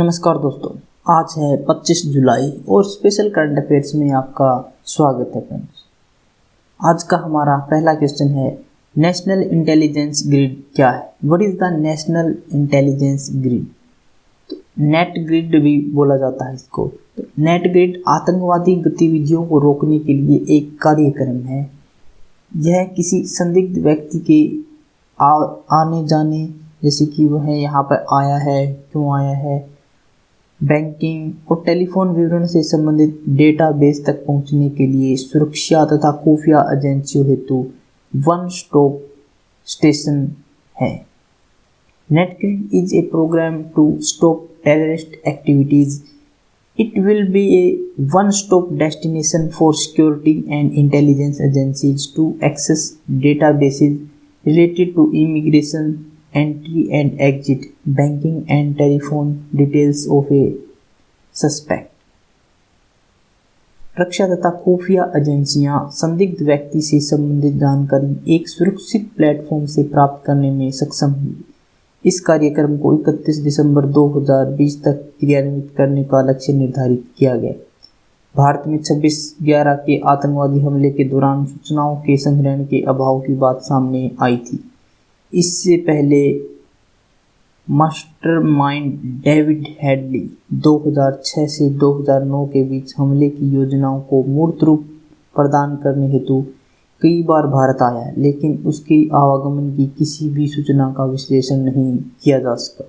नमस्कार दोस्तों, आज है 25 जुलाई और स्पेशल करंट अफेयर्स में आपका स्वागत है फ्रेंड्स। आज का हमारा पहला क्वेश्चन है, नेशनल इंटेलिजेंस ग्रिड क्या है? What is the national intelligence grid? तो नेट ग्रिड भी बोला जाता है इसको। तो नेट ग्रिड आतंकवादी गतिविधियों को रोकने के लिए एक कार्यक्रम है। यह किसी संदिग्ध व्यक्ति के आने जाने, जैसे कि वह यहाँ पर आया है, क्यों आया है, बैंकिंग और टेलीफोन विवरण से संबंधित डेटाबेस तक पहुंचने के लिए सुरक्षा तथा खुफिया एजेंसियों हेतु वन स्टॉप स्टेशन है। NATGRID is a programme to stop terrorist activities. It will be a one-stop destination for security and intelligence agencies to access databases related to immigration, entry and exit, banking and telephone details of a suspect. रक्षा तथा खुफिया एजेंसियां संदिग्ध व्यक्ति से संबंधित जानकारी एक सुरक्षित प्लेटफॉर्म से प्राप्त करने में सक्षम हुई। इस कार्यक्रम को 31 दिसंबर 2020 तक क्रियान्वित करने का लक्ष्य निर्धारित किया गया। भारत में 26/11 के आतंकवादी हमले के दौरान सूचनाओं के संग्रहण के अभाव की बात सामने आई थी। इससे पहले मास्टरमाइंड डेविड हेडली 2006 से 2009 के बीच हमले की योजनाओं को मूर्त रूप प्रदान करने हेतु कई बार भारत आया, लेकिन उसके आवागमन की किसी भी सूचना का विश्लेषण नहीं किया जा सका।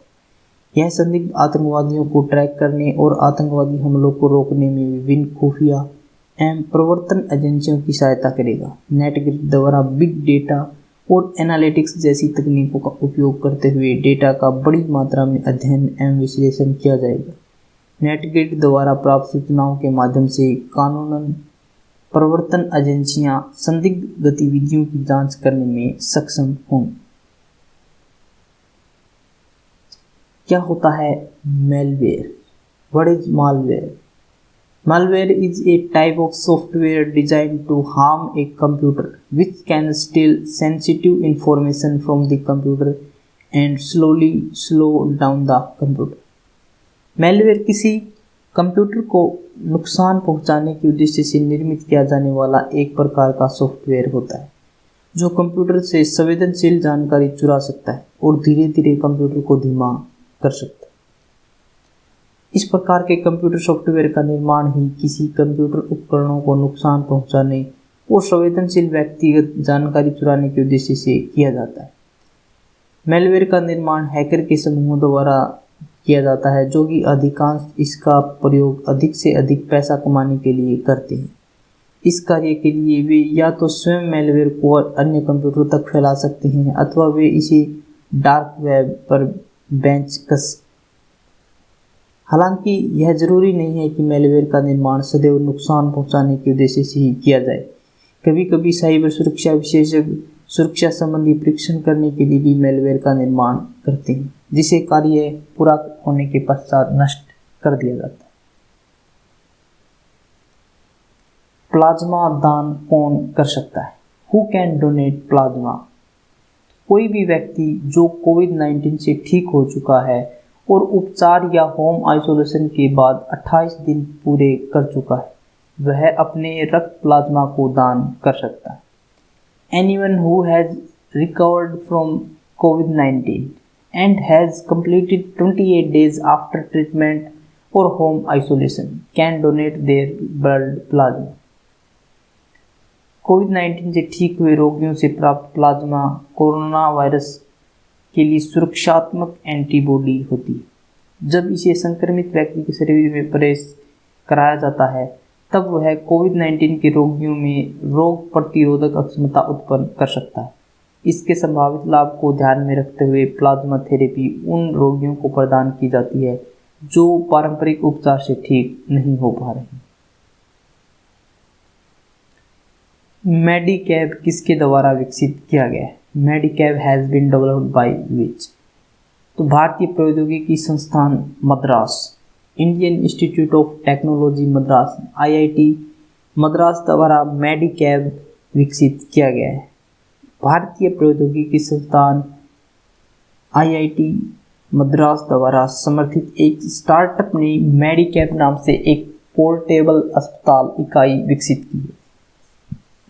यह संदिग्ध आतंकवादियों को ट्रैक करने और आतंकवादी हमलों को रोकने में विभिन्न खुफिया एवं प्रवर्तन एजेंसियों की सहायता करेगा। नेटग्रिड द्वारा बिग डेटा और एनालिटिक्स जैसी तकनीकों का उपयोग करते हुए डेटा का बड़ी मात्रा में अध्ययन एवं विश्लेषण किया जाएगा। नेटग्रिड द्वारा प्राप्त सूचनाओं के माध्यम से कानूनन प्रवर्तन एजेंसियां संदिग्ध गतिविधियों की जांच करने में सक्षम होंगी। क्या होता है malware? What is malware? Malware is a type of software designed to harm a computer which can steal sensitive information from the computer and slowly slow down the computer. Malware किसी कंप्यूटर को नुकसान पहुंचाने के उद्देश्य से निर्मित किया जाने वाला एक प्रकार का सॉफ्टवेयर होता है जो कंप्यूटर से संवेदनशील जानकारी चुरा सकता है और धीरे धीरे कंप्यूटर को धीमा कर सकता है। इस प्रकार के कंप्यूटर सॉफ्टवेयर का निर्माण ही किसी कंप्यूटर उपकरणों को नुकसान पहुंचाने और संवेदनशील व्यक्तिगत जानकारी चुराने के उद्देश्य से किया जाता है। मैलवेयर का निर्माण हैकर के समूहों द्वारा किया जाता है, जो कि अधिकांश इसका प्रयोग अधिक से अधिक पैसा कमाने के लिए करते हैं। इस कार्य के लिए वे या तो स्वयं मैलवेयर को अन्य कंप्यूटर तक फैला सकते हैं अथवा वे इसे डार्क वेब पर बेच कर। हालांकि यह जरूरी नहीं है कि मैलवेयर का निर्माण सदैव नुकसान पहुंचाने के उद्देश्य से ही किया जाए। कभी कभी साइबर सुरक्षा विशेषज्ञ सुरक्षा संबंधी परीक्षण करने के लिए भी मैलवेयर का निर्माण करते हैं, जिसे कार्य पूरा होने के पश्चात नष्ट कर दिया जाता है। प्लाज्मा दान कौन कर सकता है? Who can donate plasma? कोई भी व्यक्ति जो कोविड-19 से ठीक हो चुका है और उपचार या होम आइसोलेशन के बाद 28 दिन पूरे कर चुका है, वह अपने रक्त प्लाज्मा को दान कर सकता है। Anyone who has recovered from COVID-19 and has completed 28 days after treatment or home isolation can donate their blood plasma. कोविड-19 से ठीक हुए रोगियों से प्राप्त प्लाज्मा कोरोना वायरस के लिए सुरक्षात्मक एंटीबॉडी होती है। जब इसे संक्रमित व्यक्ति के शरीर में प्रवेश कराया जाता है, तब वह कोविड-19 के रोगियों में रोग प्रतिरोधक क्षमता उत्पन्न कर सकता है। इसके संभावित लाभ को ध्यान में रखते हुए प्लाज्मा थेरेपी उन रोगियों को प्रदान की जाती है जो पारंपरिक उपचार से ठीक नहीं हो पा रहे। मेडिकैव किसके द्वारा विकसित किया गया है? Medicav has been developed by which? तो भारतीय प्रौद्योगिकी संस्थान Madras, Indian Institute of Technology Madras IIT Madras द्वारा मेडिकैव विकसित किया गया है। भारतीय प्रौद्योगिकी संस्थान IIT मद्रास द्वारा समर्थित एक स्टार्टअप ने मेडिकैप नाम से एक पोर्टेबल अस्पताल इकाई विकसित की है,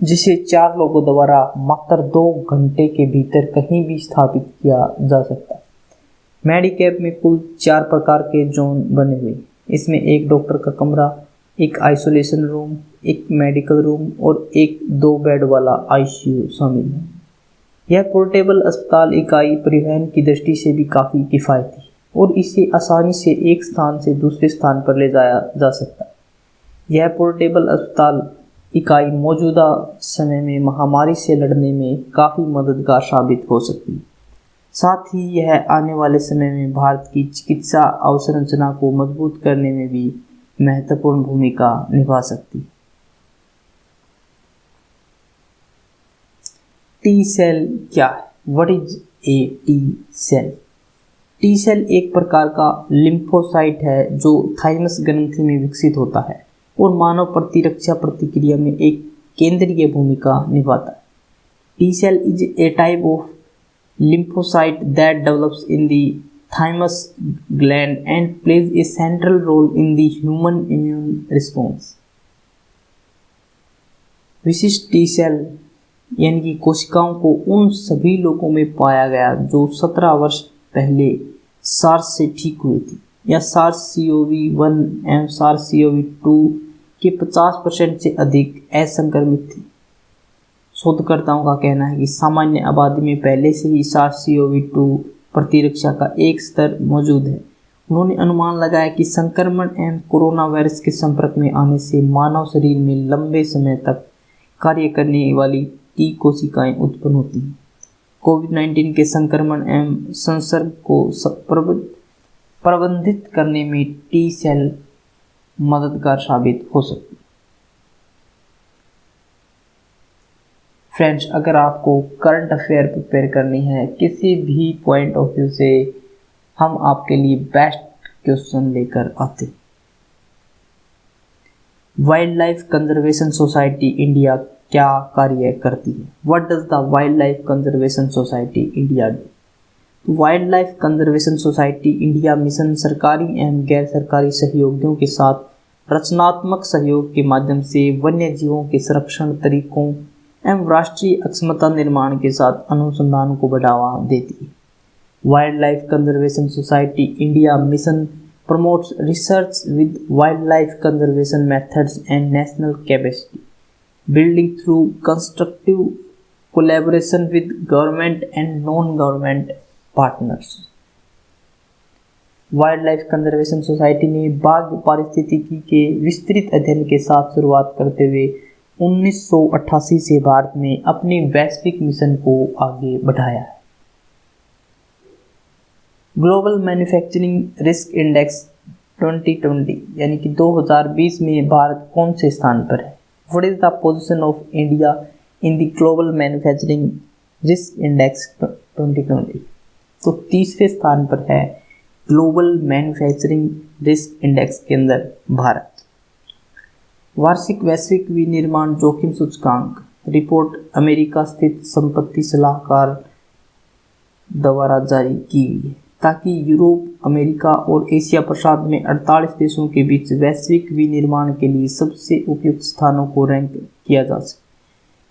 जिसे 4 लोगों द्वारा मात्र 2 घंटे के भीतर कहीं भी स्थापित किया जा सकता है। मेडिकैप में कुल 4 प्रकार के जोन बने हुए, इसमें एक डॉक्टर का कमरा, एक आइसोलेशन रूम, एक मेडिकल रूम और एक 2 बेड वाला आईसीयू शामिल है। यह पोर्टेबल अस्पताल इकाई परिवहन की दृष्टि से भी काफ़ी किफ़ायती है और इसे आसानी से एक स्थान से दूसरे स्थान पर ले जाया जा सकता है। यह पोर्टेबल अस्पताल इकाई मौजूदा समय में महामारी से लड़ने में काफ़ी मददगार साबित हो सकती है। साथ ही यह आने वाले समय में भारत की चिकित्सा अवसंरचना को मजबूत करने में भी महत्वपूर्ण भूमिका निभा सकती है। टी सेल क्या है? What is a T cell? T cell एक प्रकार का लिम्फोसाइट है जो थाइमस ग्रंथि में विकसित होता है और मानव प्रतिरक्षा प्रतिक्रिया में एक केंद्रीय भूमिका निभाता है। T cell is a type of lymphocyte that develops in the thymus gland and plays a central role in the human immune response. विशिष्ट टी सेल यानी कि कोशिकाओं को उन सभी लोगों में पाया गया जो 17 वर्ष पहले सार्स से ठीक हुए थी या SARS-CoV-1 एवं SARS-CoV-2 के 50% से अधिक असंक्रमित थी। शोधकर्ताओं का कहना है कि सामान्य आबादी में पहले से ही SARS-CoV-2 प्रतिरक्षा का एक स्तर मौजूद है। उन्होंने अनुमान लगाया कि संक्रमण एवं कोरोना वायरस के संपर्क में आने से मानव शरीर में लंबे समय तक कार्य करने वाली टी कोशिकाएं उत्पन्न होती हैं। कोविड-19 के संक्रमण एवं संसर्ग को प्रबंधित करने में टी सेल मददगार साबित हो सकती है। फ्रेंड्स, अगर आपको करंट अफेयर प्रिपेयर करनी है किसी भी पॉइंट ऑफ व्यू से, हम आपके लिए बेस्ट क्वेश्चन लेकर आते हैं। Wild life conservation society India क्या कार्य करती है? What does the wild life conservation society India do? Wild life conservation society India mission सरकारी एवं गैर सरकारी सहयोगियों के साथ रचनात्मक सहयोग के माध्यम से वन्य जीवों के संरक्षण तरीकों एवं राष्ट्रीय अक्षमता निर्माण के साथ अनुसंधान को बढ़ावा देती है। Wild life conservation society India mission promotes research with wildlife conservation methods and national capacity building through constructive collaboration with government and non-government partners. Wild life conservation society ने बाघ पारिस्थितिकी के विस्तृत अध्ययन के साथ शुरुआत करते हुए 1988 से भारत में अपने वैश्विक मिशन को आगे बढ़ाया है। ग्लोबल मैन्युफैक्चरिंग रिस्क इंडेक्स 2020 यानी कि 2020 में भारत कौन से स्थान पर है? What is the position of India in the global manufacturing risk index 2020? तो तीसरे स्थान पर है ग्लोबल मैन्युफैक्चरिंग रिस्क इंडेक्स के अंदर भारत। वार्षिक वैश्विक विनिर्माण जोखिम सूचकांक रिपोर्ट अमेरिका स्थित संपत्ति सलाहकार द्वारा जारी की गई है ताकि यूरोप, अमेरिका और एशिया प्रशांत में 48 देशों के बीच वैश्विक विनिर्माण के लिए सबसे उपयुक्त स्थानों को रैंक किया जा सके।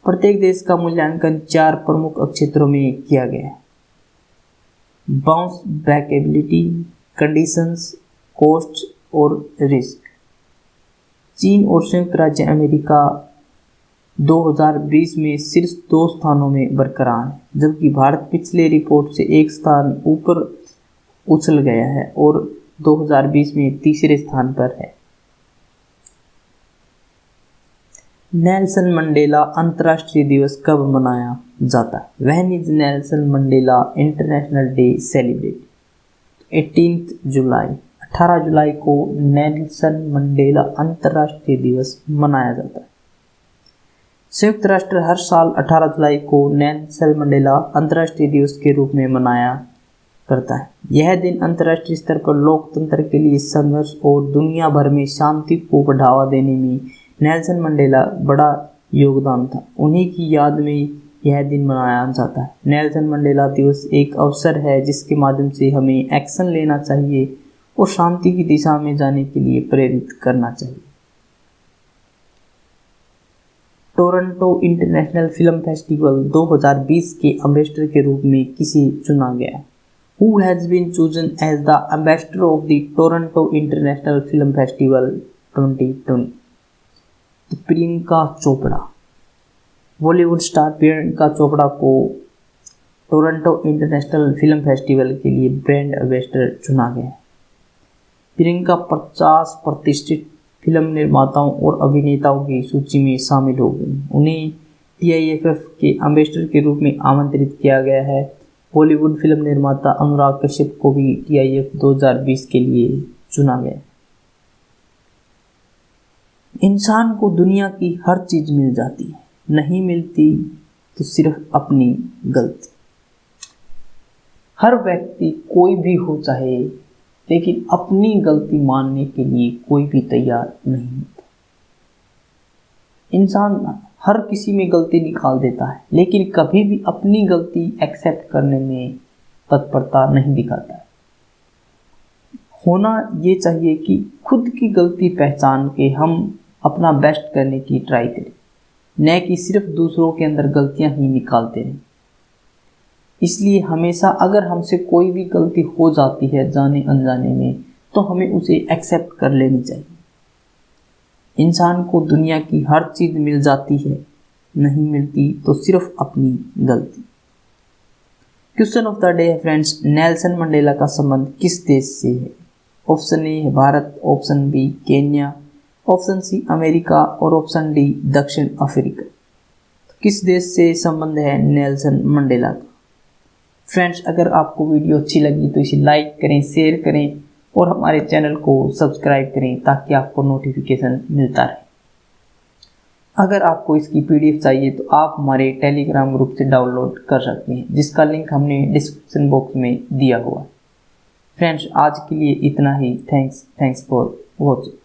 प्रत्येक देश का मूल्यांकन 4 प्रमुख क्षेत्रों में किया गया है: bounce back ability, conditions, cost और रिस्क। चीन और संयुक्त राज्य अमेरिका 2020 में शीर्ष 2 स्थानों में बरकरार है, जबकि भारत पिछले रिपोर्ट से 1 स्थान ऊपर उछल गया है और 2020 में तीसरे स्थान पर है। नेल्सन मंडेला अंतर्राष्ट्रीय दिवस कब मनाया जाता है? When is Nelson Mandela international day celebrate? 18 जुलाई। 18 जुलाई को नेल्सन मंडेला अंतर्राष्ट्रीय दिवस मनाया जाता है। संयुक्त राष्ट्र हर साल 18 जुलाई को नेल्सन मंडेला अंतर्राष्ट्रीय दिवस के रूप में मनाया करता है। यह दिन अंतर्राष्ट्रीय स्तर पर लोकतंत्र के लिए संघर्ष और दुनिया भर में शांति को बढ़ावा देने में नेल्सन मंडेला बड़ा योगदान था। उन्हीं की याद में यह दिन मनाया जाता है। नेल्सन मंडेला दिवस एक अवसर है जिसके माध्यम से हमें एक्शन लेना चाहिए और शांति की दिशा में जाने के लिए प्रेरित करना चाहिए। टोरंटो इंटरनेशनल फिल्म फेस्टिवल 2020 के एम्बेसडर के रूप में किसे चुना गया? Who has been chosen as the ambassador of the Toronto International Film Festival 2020? तो प्रियंका चोपड़ा। बॉलीवुड स्टार प्रियंका चोपड़ा को टोरंटो इंटरनेशनल फिल्म फेस्टिवल के लिए ब्रांड एम्बेसडर चुना गया है। प्रियंका 50 प्रतिष्ठित फिल्म निर्माताओं और अभिनेताओं की सूची में शामिल हो गई। उन्हें TIFF के एम्बेसडर के रूप में आमंत्रित किया गया है। बॉलीवुड फिल्म निर्माता अनुराग कश्यप को भी TIFF 2020 के लिए चुना गया। इंसान को दुनिया की हर चीज मिल जाती है, नहीं मिलती तो सिर्फ अपनी गलती। हर व्यक्ति कोई भी हो चाहे, लेकिन अपनी गलती मानने के लिए कोई भी तैयार नहीं होता। इंसान हर किसी में गलती निकाल देता है, लेकिन कभी भी अपनी गलती एक्सेप्ट करने में तत्परता नहीं दिखाता है। होना ये चाहिए कि खुद की गलती पहचान के हम अपना बेस्ट करने की ट्राई करें, न कि सिर्फ दूसरों के अंदर गलतियां ही निकालते रहें। इसलिए हमेशा अगर हमसे कोई भी गलती हो जाती है जाने अनजाने में, तो हमें उसे एक्सेप्ट कर लेनी चाहिए। इंसान को दुनिया की हर चीज मिल जाती है, नहीं मिलती तो सिर्फ अपनी गलती। क्वेश्चन ऑफ द डे है फ्रेंड्स, नेल्सन मंडेला का संबंध किस देश से है? ऑप्शन ए है Bharat, option B Kenya, option C America और ऑप्शन डी दक्षिण अफ्रीका। किस देश से संबंध है नेल्सन मंडेला का? फ्रेंड्स, अगर आपको वीडियो अच्छी लगी तो इसे लाइक करें, शेयर करें और हमारे चैनल को सब्सक्राइब करें ताकि आपको नोटिफिकेशन मिलता रहे। अगर आपको इसकी PDF चाहिए तो आप हमारे टेलीग्राम ग्रुप से डाउनलोड कर सकते हैं, जिसका लिंक हमने डिस्क्रिप्शन बॉक्स में दिया हुआ है। फ्रेंड्स, आज के लिए इतना ही। Thanks for watching.